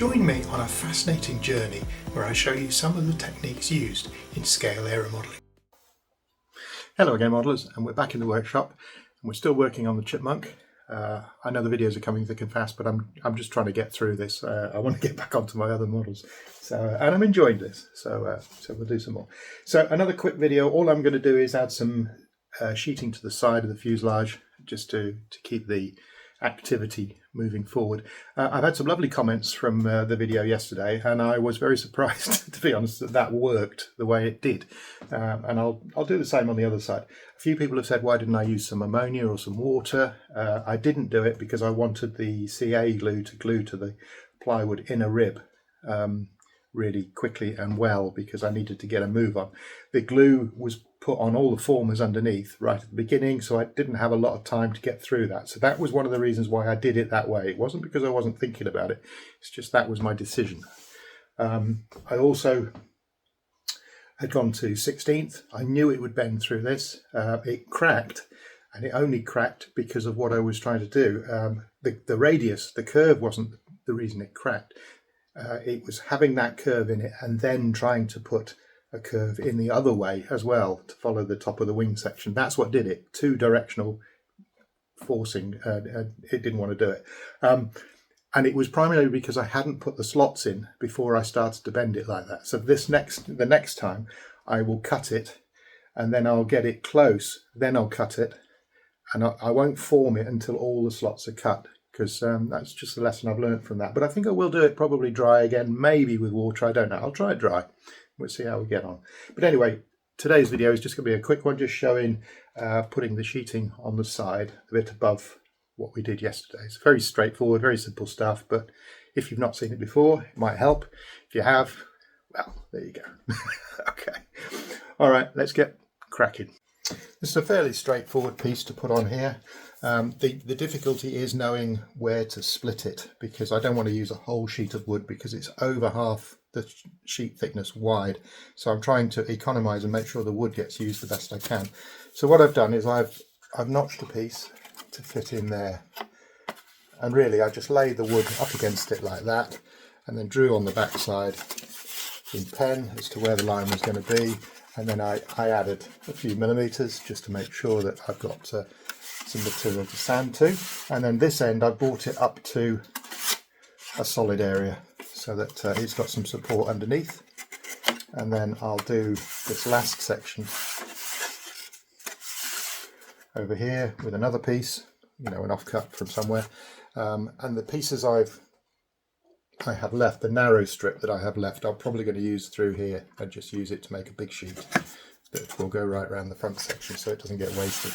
Join me on a fascinating journey where I show you some of the techniques used in scale aeromodelling. Hello again modelers, and we're back in the workshop and we're still working on the chipmunk. I know the videos are coming thick and fast, but I'm just trying to get through this. I want to get back onto my other models, and I'm enjoying this, so we'll do some more. So another quick video. All I'm going to do is add some sheeting to the side of the fuselage just to keep the activity moving forward. I've had some lovely comments from the video yesterday, and I was very surprised, to be honest, that worked the way it did. And I'll do the same on the other side. A few people have said, why didn't I use some ammonia or some water? I didn't do it because I wanted the CA glue to glue to the plywood in a rib really quickly and well, because I needed to get a move on. The glue was put on all the formers underneath right at the beginning, so I didn't have a lot of time to get through that. So that was one of the reasons why I did it that way. It wasn't because I wasn't thinking about it, it's just that was my decision. I also had gone to 16th. I knew it would bend through this. It cracked, and it only cracked because of what I was trying to do. The radius, the curve wasn't the reason it cracked. It was having that curve in it and then trying to put a curve in the other way as well to follow the top of the wing section. That's what did it. Two directional forcing. It didn't want to do it. And it was primarily because I hadn't put the slots in before I started to bend it like that. So the next time I will cut it, and then I'll get it close, then I'll cut it, and I won't form it until all the slots are cut, because that's just the lesson I've learned from that. But I think I will do it probably dry again, maybe with water, I don't know. I'll try it dry. We'll see how we get on. But anyway, today's video is just going to be a quick one, just showing putting the sheeting on the side a bit above what we did yesterday. It's very straightforward, very simple stuff, but if you've not seen it before, it might help. If you have, well, there you go. Okay. All right, let's get cracking. This is a fairly straightforward piece to put on here. The difficulty is knowing where to split it, because I don't want to use a whole sheet of wood because it's over half the sheet thickness wide. So I'm trying to economize and make sure the wood gets used the best I can. So what I've done is I've notched a piece to fit in there. And really I just laid the wood up against it like that, and then drew on the back side in pen as to where the line was going to be. And then I added a few millimeters just to make sure that I've got some material to sand to. And then this end I brought it up to a solid area so that it's got some support underneath. And then I'll do this last section over here with another piece, you know, an offcut from somewhere. And the pieces I have left, the narrow strip that I have left, I'm probably going to use through here and just use it to make a big sheet that will go right around the front section so it doesn't get wasted.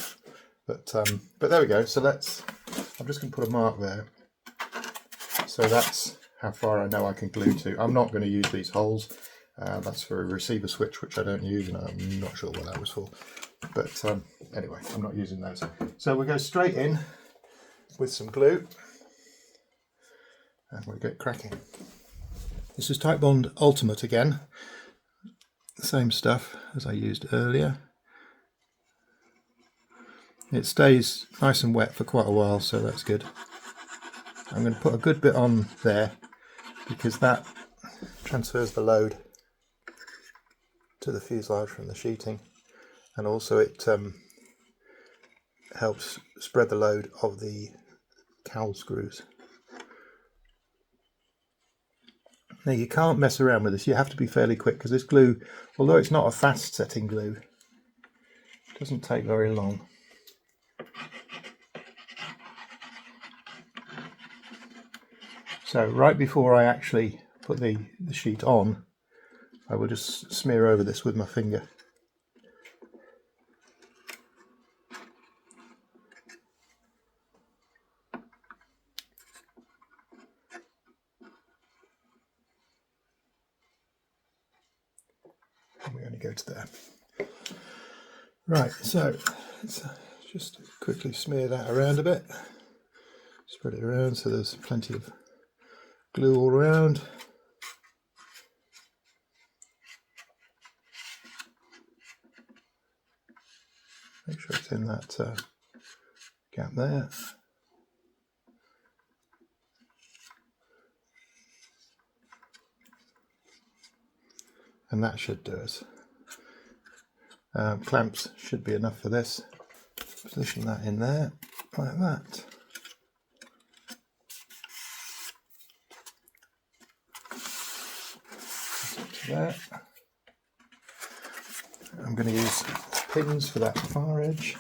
But there we go. So I'm just going to put a mark there. So that's how far I know I can glue to. I'm not going to use these holes. That's for a receiver switch, which I don't use, and I'm not sure what that was for. But anyway, I'm not using those. So we go straight in with some glue, and we'll get cracking. This is Titebond Ultimate again. The same stuff as I used earlier. It stays nice and wet for quite a while, so that's good. I'm going to put a good bit on there because that transfers the load to the fuselage from the sheeting, and also it helps spread the load of the cowl screws. Now you can't mess around with this, you have to be fairly quick, because this glue, although it's not a fast setting glue, it doesn't take very long. So right before I actually put the sheet on, I will just smear over this with my finger. And we only go to there. Right, so let's just quickly smear that around a bit. Spread it around so there's plenty of glue all around. Make sure it's in that gap there. and that should do us. Clamps should be enough for this. Position that in there like that. There. I'm going to use pins for that far edge.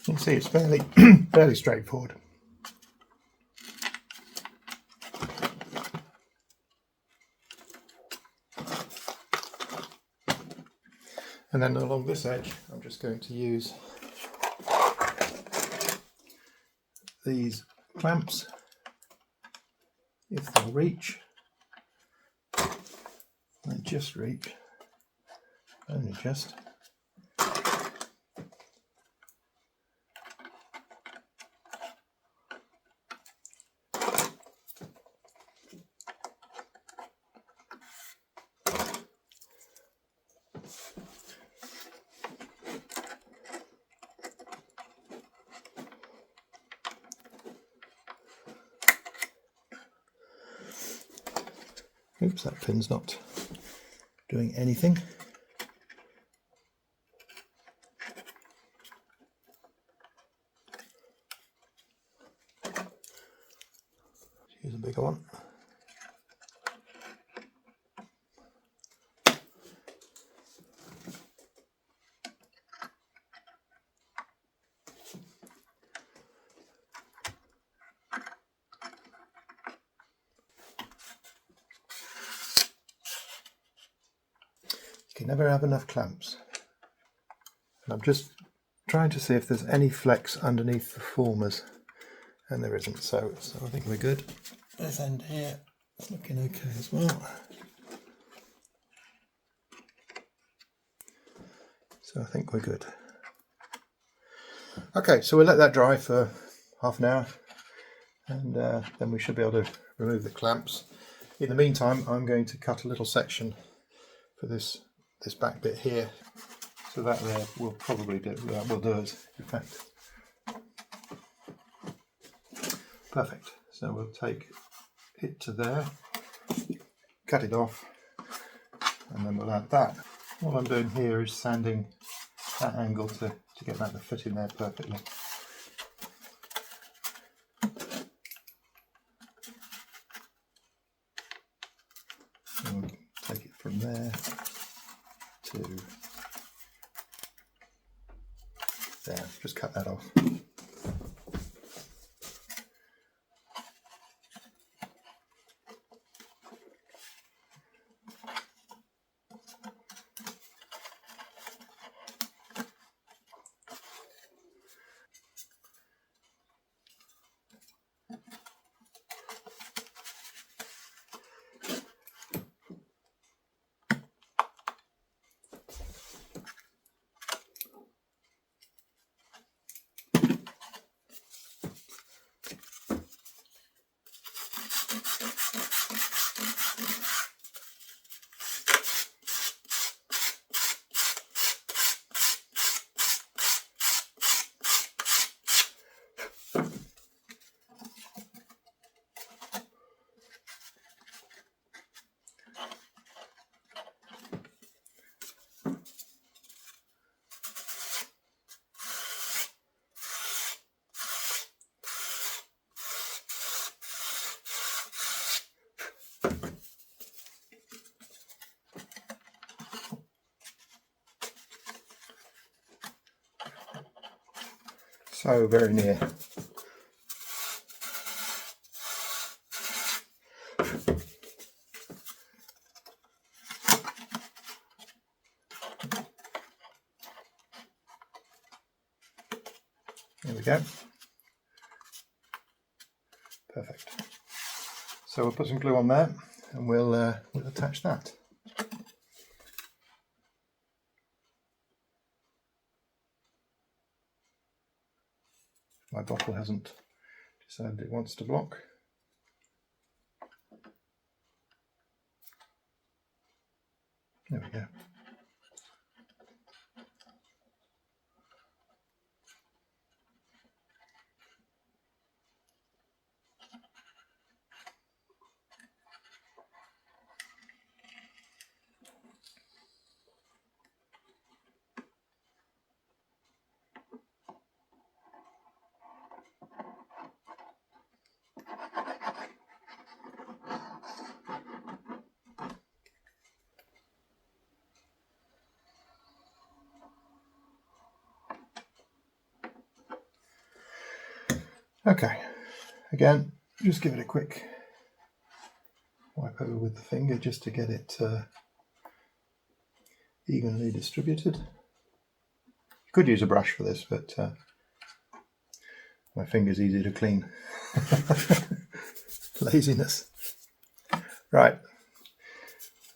You can see it's fairly straightforward. And then along this edge, I'm just going to use these clamps, if they'll reach. They just reach, only just. Oops, that pin's not doing anything. Use a bigger one. You can never have enough clamps. And I'm just trying to see if there's any flex underneath the formers, and there isn't, so I think we're good. This end here is looking okay as well. So I think we're good. Okay, so we'll let that dry for half an hour, and then we should be able to remove the clamps. In the meantime, I'm going to cut a little section for this back bit here, so that there will probably do us, in fact. Perfect. So we'll take it to there, cut it off, and then we'll add that. All I'm doing here is sanding that angle to get that to fit in there perfectly. And we'll take it from there to there. Just cut that off. So very near. There we go. Perfect. So we'll put some glue on there, and we'll attach that. My bottle hasn't decided it wants to block. There we go. Okay, again, just give it a quick wipe over with the finger just to get it evenly distributed. You could use a brush for this, but my finger's easy to clean. Laziness. Right,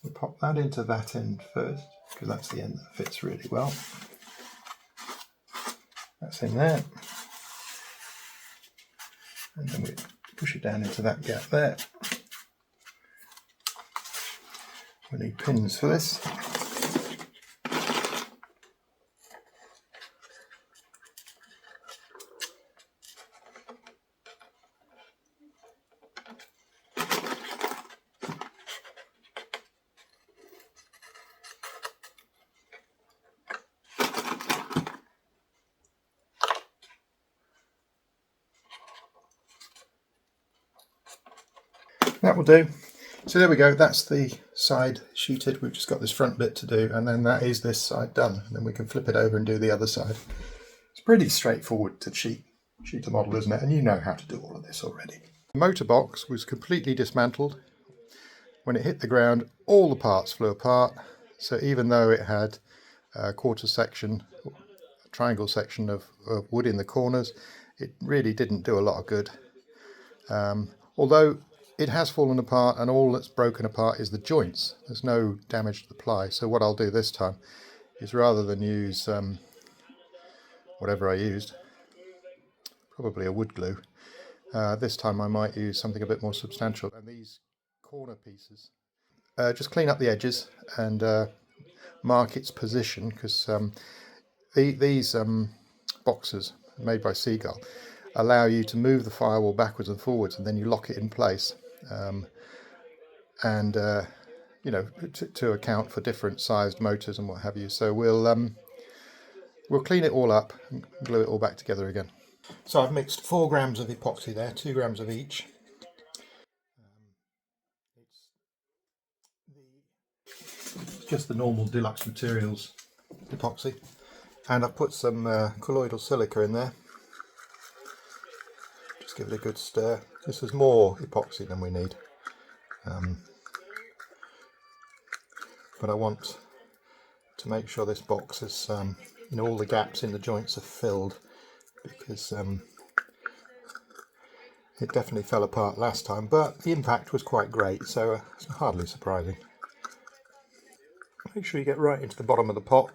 we'll pop that into that end first, because that's the end that fits really well. That's in there. And then we push it down into that gap there. We need pins for this. That will do. So there we go, that's the side sheeted. We've just got this front bit to do, and then that is this side done. And then we can flip it over and do the other side. It's pretty straightforward to sheet a model, isn't it? And you know how to do all of this already. The motor box was completely dismantled. When it hit the ground, all the parts flew apart. So even though it had a quarter section, a triangle section of wood in the corners, it really didn't do a lot of good. Although it has fallen apart, and all that's broken apart is the joints. There's no damage to the ply. So what I'll do this time is, rather than use whatever I used, probably a wood glue, this time I might use something a bit more substantial. And these corner pieces, just clean up the edges and mark its position, because these boxes made by Seagull allow you to move the firewall backwards and forwards, and then you lock it in place. You know, to account for different sized motors and what have you. So we'll clean it all up and glue it all back together again. So I've mixed 4 grams of epoxy there, 2 grams of each. It's just the normal Deluxe Materials epoxy, and I've put some colloidal silica in there. Just give it a good stir. This is more epoxy than we need. But I want to make sure this box is, you know, all the gaps in the joints are filled, because it definitely fell apart last time, but the impact was quite great, so it's hardly surprising. Make sure you get right into the bottom of the pot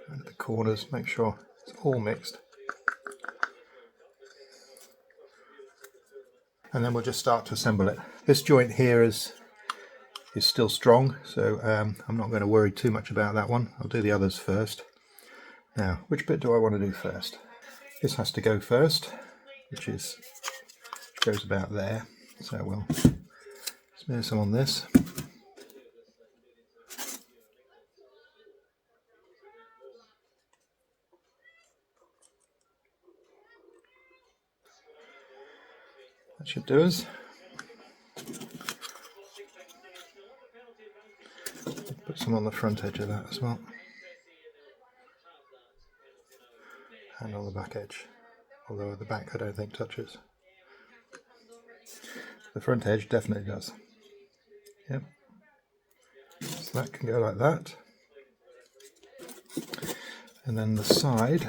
and the corners, make sure it's all mixed. And then we'll just start to assemble it. This joint here is still strong, so I'm not going to worry too much about that one. I'll do the others first. Now, which bit do I want to do first? This has to go first, which goes about there. So we'll smear some on this. That should do us. Put some on the front edge of that as well, and on the back edge, although the back I don't think touches. The front edge definitely does. Yep. So that can go like that. And then the side,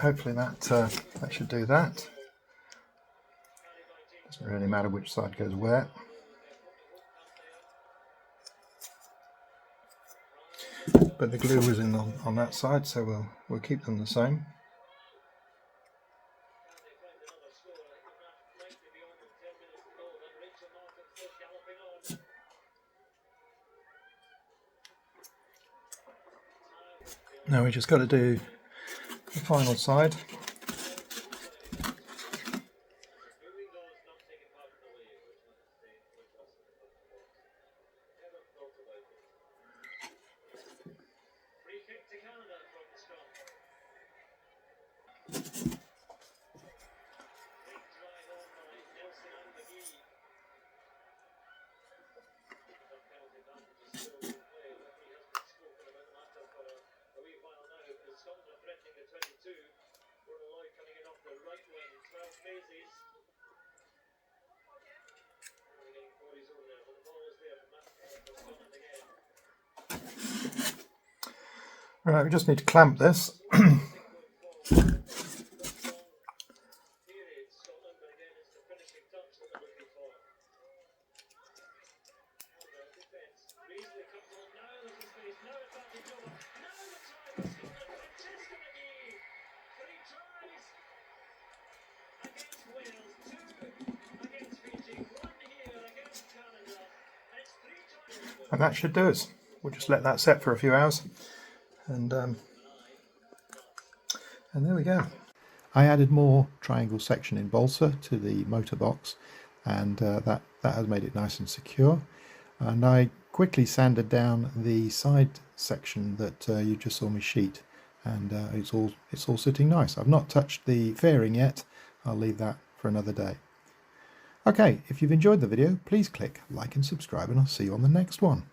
hopefully that should do that. Doesn't really matter which side goes where. but the glue was in on that side, so we'll keep them the same. Now we just got to do the final side. Right, we just need to clamp this. And that should do us. We'll just let that set for a few hours, and there we go. I added more triangle section in balsa to the motor box, and that has made it nice and secure. And I quickly sanded down the side section that you just saw me sheet, and it's all sitting nice. I've not touched the fairing yet. I'll leave that for another day. Okay, if you've enjoyed the video, please click like and subscribe, and I'll see you on the next one.